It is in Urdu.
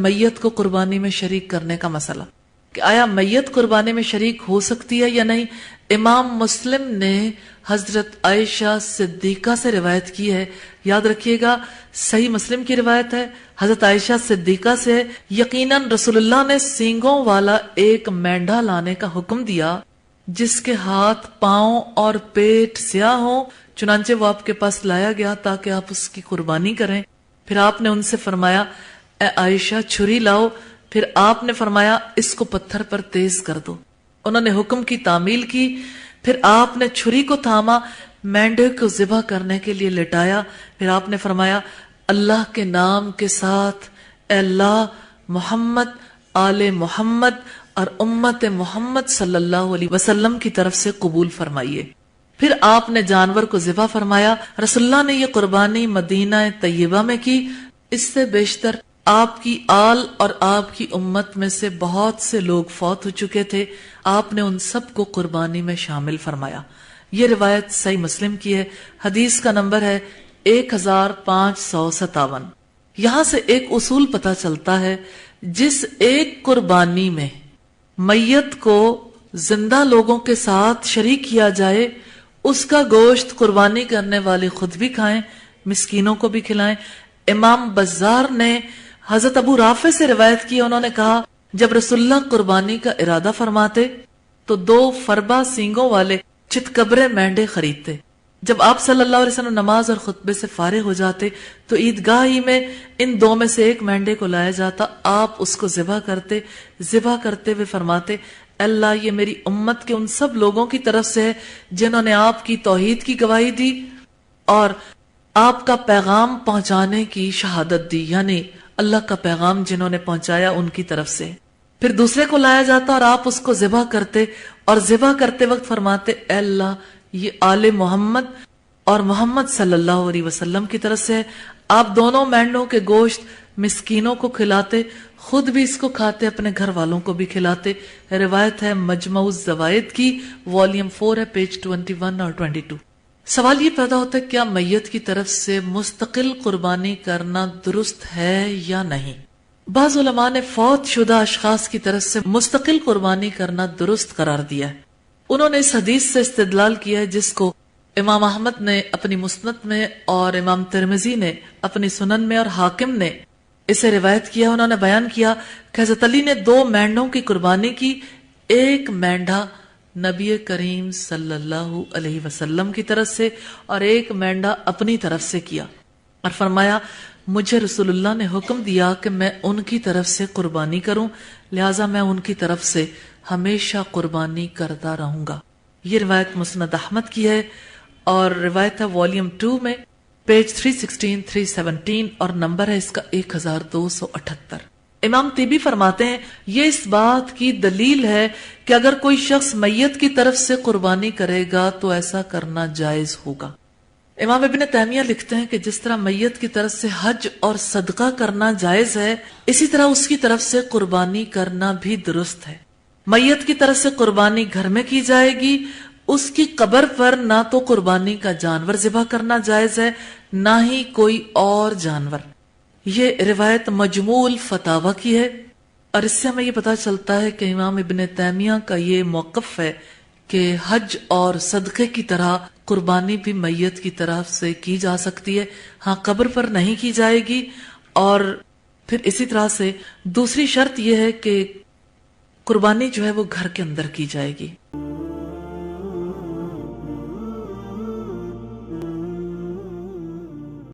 میت کو قربانی میں شریک کرنے کا مسئلہ کہ آیا میت قربانی میں شریک ہو سکتی ہے یا نہیں. امام مسلم نے حضرت عائشہ صدیقہ سے روایت کی ہے. یاد رکھیے گا صحیح مسلم کی روایت ہے, حضرت عائشہ صدیقہ سے. یقیناً رسول اللہ نے سینگوں والا ایک مینڈھا لانے کا حکم دیا جس کے ہاتھ, پاؤں اور پیٹ سیاہ ہوں. چنانچہ وہ آپ کے پاس لایا گیا تاکہ آپ اس کی قربانی کریں. پھر آپ نے ان سے فرمایا اے عائشہ چھری لاؤ. پھر آپ نے فرمایا اس کو پتھر پر تیز کر دو. انہوں نے حکم کی تعمیل کی. پھر آپ نے چھری کو تھاما, مینڈے کو ذبح کرنے کے لیے لٹایا. پھر آپ نے فرمایا اللہ کے نام کے ساتھ اے اللہ محمد, آل محمد اور امت محمد صلی اللہ علیہ وسلم کی طرف سے قبول فرمائیے. پھر آپ نے جانور کو ذبح فرمایا. رسول اللہ نے یہ قربانی مدینہ طیبہ میں کی. اس سے بیشتر آپ کی آل اور آپ کی امت میں سے بہت سے لوگ فوت ہو چکے تھے. آپ نے ان سب کو قربانی میں شامل فرمایا. یہ روایت صحیح مسلم کی ہے. حدیث کا نمبر ہے 1557. یہاں سے ایک اصول پتہ چلتا ہے, جس ایک قربانی میں میت کو زندہ لوگوں کے ساتھ شریک کیا جائے اس کا گوشت قربانی کرنے والے خود بھی کھائیں, مسکینوں کو بھی کھلائیں. امام بزار نے حضرت ابو رافع سے روایت کی, انہوں نے کہا جب رسول اللہ قربانی کا ارادہ فرماتے تو 2 فربا سینگوں والے چتکبرے مینڈے خریدتے. جب آپ صلی اللہ علیہ وسلم نماز اور خطبے سے فارغ ہو جاتے تو عیدگاہ ہی میں ان 2 میں سے ایک مینڈے کو لایا جاتا. آپ اس کو ذبح کرتے. ذبح کرتے ہوئے فرماتے اللہ یہ میری امت کے ان سب لوگوں کی طرف سے ہے جنہوں نے آپ کی توحید کی گواہی دی اور آپ کا پیغام پہنچانے کی شہادت دی, یعنی اللہ کا پیغام جنہوں نے پہنچایا ان کی طرف سے. پھر دوسرے کو لایا جاتا اور آپ اس کو ذبح کرتے اور ذبح کرتے وقت فرماتے اے اللہ یہ آل محمد اور محمد صلی اللہ علیہ وسلم کی طرف سے ہے. آپ دونوں مینڈوں کے گوشت مسکینوں کو کھلاتے, خود بھی اس کو کھاتے, اپنے گھر والوں کو بھی کھلاتے. روایت ہے مجمع الزوائد کی, والیوم 4 ہے, پیج 21 اور 22. سوال یہ پیدا ہوتا ہے کیا میت کی طرف سے مستقل قربانی کرنا درست ہے یا نہیں. بعض علماء نے فوت شدہ اشخاص کی طرف سے مستقل قربانی کرنا درست قرار دیا ہے. انہوں نے اس حدیث سے استدلال کیا ہے جس کو امام احمد نے اپنی مسند میں اور امام ترمذی نے اپنی سنن میں اور حاکم نے اسے روایت کیا. انہوں نے بیان کیا کہ حضرت علی نے 2 مینڈوں کی قربانی کی. ایک مینڈا نبی کریم صلی اللہ علیہ وسلم کی طرف سے اور ایک مینڈا اپنی طرف سے کیا اور فرمایا مجھے رسول اللہ نے حکم دیا کہ میں ان کی طرف سے قربانی کروں, لہٰذا میں ان کی طرف سے ہمیشہ قربانی کرتا رہوں گا. یہ روایت مسند احمد کی ہے اور روایت ہے والیوم 2 میں, پیج 316, 317 اور نمبر ہے اس کا 1278. امام طیبی فرماتے ہیں یہ اس بات کی دلیل ہے کہ اگر کوئی شخص میت کی طرف سے قربانی کرے گا تو ایسا کرنا جائز ہوگا. امام ابن تیمیہ لکھتے ہیں کہ جس طرح میت کی طرف سے حج اور صدقہ کرنا جائز ہے اسی طرح اس کی طرف سے قربانی کرنا بھی درست ہے. میت کی طرف سے قربانی گھر میں کی جائے گی, اس کی قبر پر نہ تو قربانی کا جانور ذبح کرنا جائز ہے نہ ہی کوئی اور جانور. یہ روایت مجموع الفتاوی کی ہے اور اس سے ہمیں یہ پتا چلتا ہے کہ امام ابن تیمیہ کا یہ موقف ہے کہ حج اور صدقے کی طرح قربانی بھی میت کی طرف سے کی جا سکتی ہے, ہاں قبر پر نہیں کی جائے گی. اور پھر اسی طرح سے دوسری شرط یہ ہے کہ قربانی جو ہے وہ گھر کے اندر کی جائے گی.